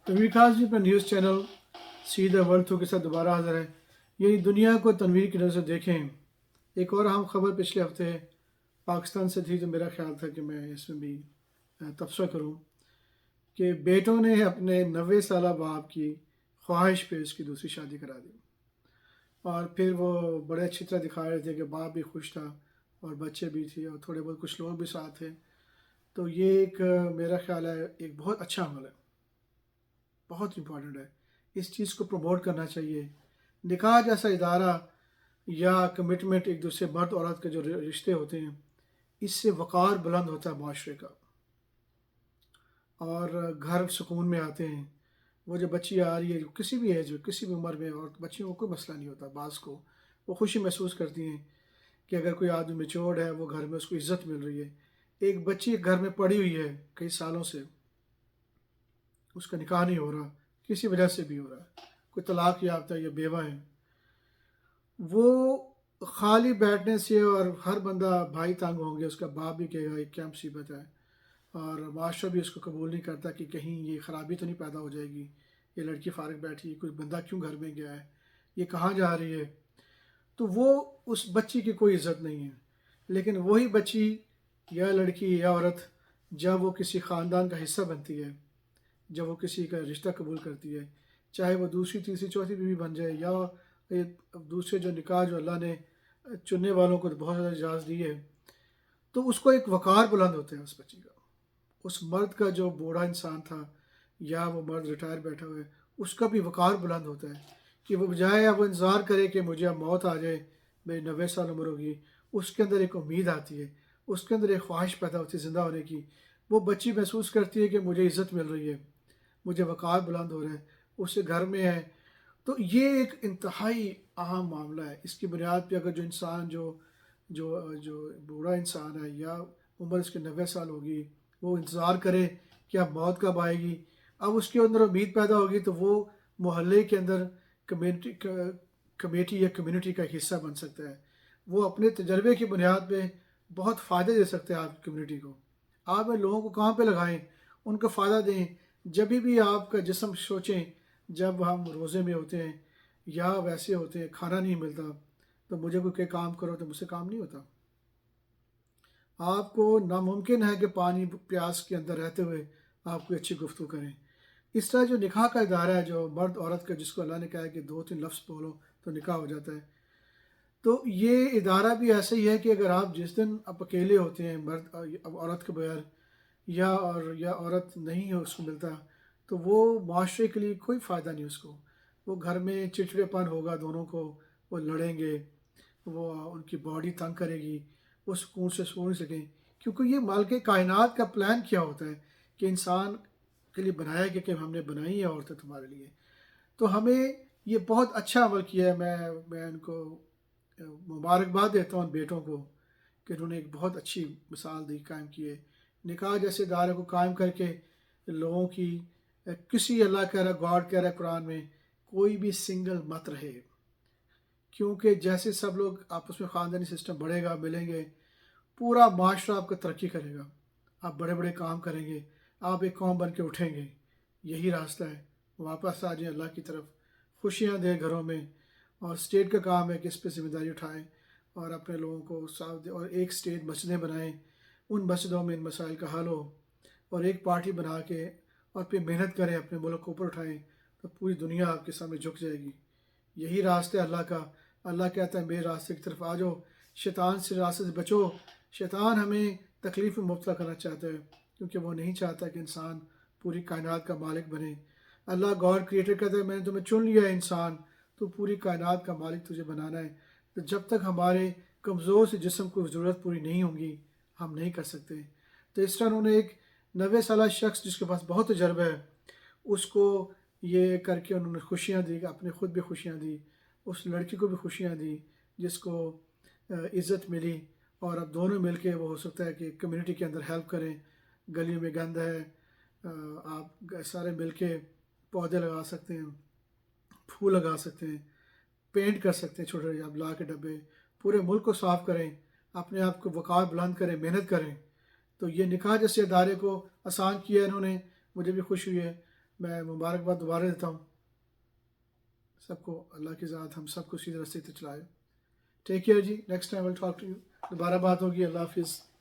तनवीर खास जी अपना news channel see the world two के साथ दोबारा हाजिर है। यही दुनिया को तनवीर की नज़र से देखें। एक और अहम खबर पिछले हफ्ते पाकिस्तान से थी, तो मेरा ख्याल था कि मैं इसमें भी तबसरा करूं कि बेटों ने अपने 90 साल बाप की ख्वाहिश पे उसकी दूसरी शादी करा दी। और फिर वो बड़े अच्छी तरह दिखा रहे थे कि बाप भी खुश था और बच्चे भी थे और थोड़े बहुत कुछ लोग भी साथ थे। तो ये एक मेरा ख्याल है एक बहुत अच्छा अमल है, बहुत इम्पोर्टेंट है। इस चीज़ को प्रमोट करना चाहिए। निकाह जैसा इदारा या कमिटमेंट, एक दूसरे मर्द औरत के जो रिश्ते होते हैं, इससे वक़ार बुलंद होता है माशरे का और घर सुकून में आते हैं। वो जो बच्ची आ रही है, जो किसी भी एज में, किसी भी उम्र में, और बच्चियों को कोई मसला नहीं होता, बाज़ को वो खुशी महसूस करती हैं कि अगर कोई आदमी मैच्योर्ड है, वो घर में उसको इज़्ज़त मिल रही है। एक बच्ची घर में पड़ी हुई है कई सालों से, उसका निकाह नहीं हो रहा, किसी वजह से भी हो रहा है, कोई तलाक याफ्ता या बेवा है, वो खाली बैठने से और हर बंदा भाई तंग होंगे, उसका बाप भी कहेगा ये क्या मुसीबत है, और माशरा भी उसको कबूल नहीं करता कि कहीं ये ख़राबी तो नहीं पैदा हो जाएगी, ये लड़की फारग बैठी है, कोई बंदा क्यों घर में गया है, ये कहाँ जा रही है। तो वो उस बच्ची की कोई इज़्ज़त नहीं है। लेकिन वही बच्ची या लड़की या औरत जब वो किसी ख़ानदान का हिस्सा बनती है, जब वो किसी का रिश्ता कबूल करती है, चाहे वो दूसरी तीसरी चौथी बीवी बन जाए या दूसरे जो निकाह जो अल्लाह ने चुनने वालों को तो बहुत ज़्यादा इजाज़त दी है, तो उसको एक वक़ार बुलंद होता है उस बच्ची का। उस मर्द का जो बूढ़ा इंसान था या वो मर्द रिटायर बैठा हुआ है, उसका भी वक़ार बुलंद होता है कि वो बजाय अब इंतज़ार करे कि मुझे अब मौत आ जाए, मेरी 90 साल उम्र होगी, उसके अंदर एक उम्मीद आती है, उसके अंदर एक ख्वाहिश पैदा होती है ज़िंदा होने की। वो बच्ची महसूस करती है कि मुझे इज़्ज़त मिल रही है, मुझे वक़ार बुलंद हो रहा है, उससे घर में है। तो ये एक इंतहाई अहम मामला है। इसकी बुनियाद पे अगर जो इंसान जो जो बूढ़ा इंसान है या उम्र उसकी 90 साल होगी, वो इंतज़ार करे कि अब मौत कब आएगी, अब उसके अंदर उम्मीद पैदा होगी, तो वो मोहल्ले के अंदर कमेटी या कम्युनिटी का एक हिस्सा बन सकता है। वो अपने तजर्बे की बुनियाद पे बहुत फ़ायदे दे सकते हैं आपकी कम्युनिटी को। आप इन लोगों को कहाँ पे लगाएं, उनको फ़ायदा दें। जब भी आपका जिस्म सोचें, जब हम रोज़े में होते हैं या वैसे होते हैं, खाना नहीं मिलता, तो मुझे कोई काम करो, तो मुझसे काम नहीं होता। आपको नामुमकिन है कि पानी प्यास के अंदर रहते हुए आप कोई अच्छी गुफ्तगू करें। इस तरह जो निकाह का इदारा है, जो मर्द औरत का, जिसको अल्लाह ने कहा है कि 2-3 लफ्ज़ बोलो तो निकाह हो जाता है, तो ये इदारा भी ऐसे ही है कि अगर आप जिस दिन आप अकेले होते हैं, मर्द अब औरत के बगैर, या औरत नहीं है उसको मिलता, तो वो माशरे के लिए कोई फ़ायदा नहीं उसको। वो घर में चिड़चिड़ेपन होगा दोनों को, वो लड़ेंगे, वो उनकी बॉडी तंग करेगी, वो सुकून से सो नहीं सकें। क्योंकि ये मालिक कायनात का प्लान किया होता है कि इंसान के लिए बनाया गया कि हमने बनाई है औरतें तुम्हारे लिए। तो हमें ये बहुत अच्छा अमल किया है। मैं उनको मुबारकबाद देता हूँ उन बेटों को कि उन्होंने एक बहुत अच्छी मिसाल दी, कायम की है। निकाह जैसे इदारे को कायम करके लोगों की किसी, अल्लाह कह रहा, गॉड कह रहा है कुरान में, कोई भी सिंगल मत रहे। क्योंकि जैसे सब लोग आपस में ख़ानदानी सिस्टम बढ़ेगा, मिलेंगे, पूरा माशरा आपका तरक्की करेगा, आप बड़े बड़े काम करेंगे, आप एक कौम बन के उठेंगे। यही रास्ता है। वापस आ जाए अल्लाह की तरफ, खुशियाँ दे घरों में। और स्टेट का काम है कि इस पर ज़िम्मेदारी उठाएं और अपने लोगों को साथ दें, और एक स्टेट मस्जिदें बनाएं, उन मस्जिदों में इन मसाइल का हल हो, और एक पार्टी बना के और फिर मेहनत करें, अपने मुल्क को ऊपर उठाएं, तो पूरी दुनिया आपके सामने झुक जाएगी। यही रास्ता है अल्लाह का। अल्लाह कहता है मेरे रास्ते की तरफ आ जाओ, शैतान से रास्ते से बचो। शैतान हमें तकलीफ़ में मुब्तला करना चाहता है, क्योंकि वो नहीं चाहता कि इंसान पूरी कायनात का मालिक बने। अल्लाह गॉड क्रिएटर कहता है मैंने तुम्हें चुन लिया है इंसान, तो पूरी कायनात का मालिक तुझे बनाना है। तो जब तक हमारे कमज़ोर से जिस्म को ज़रूरत पूरी नहीं होगी, हम नहीं कर सकते। तो इस तरह उन्होंने एक 90 साल शख्स जिसके पास बहुत तजर्बा है, उसको ये करके उन्होंने खुशियाँ दी, अपने ख़ुद भी खुशियाँ दी, उस लड़की को भी खुशियाँ दी जिसको इज़्ज़त मिली। और अब दोनों मिलके वो हो सकता है कि कम्युनिटी के अंदर हेल्प करें। गली में गंद है, आप सारे मिलके पौधे लगा सकते हैं, फूल लगा सकते हैं, पेंट कर सकते हैं, छोटे छोटे आप ला के डब्बे, पूरे मुल्क को साफ़ करें, अपने आप को वक़ार बुलंद करें, मेहनत करें। तो ये निकाह जैसे इदारे को आसान किया इन्होंने, मुझे भी खुशी हुई है। میں مبارکباد دوبارہ دیتا ہوں سب کو. اللہ کی ذات ہم سب کو سیدھے راستے پہ چلائے. ٹیک کیئر جی. Next time will talk to you. دوبارہ بات ہوگی. اللہ حافظ.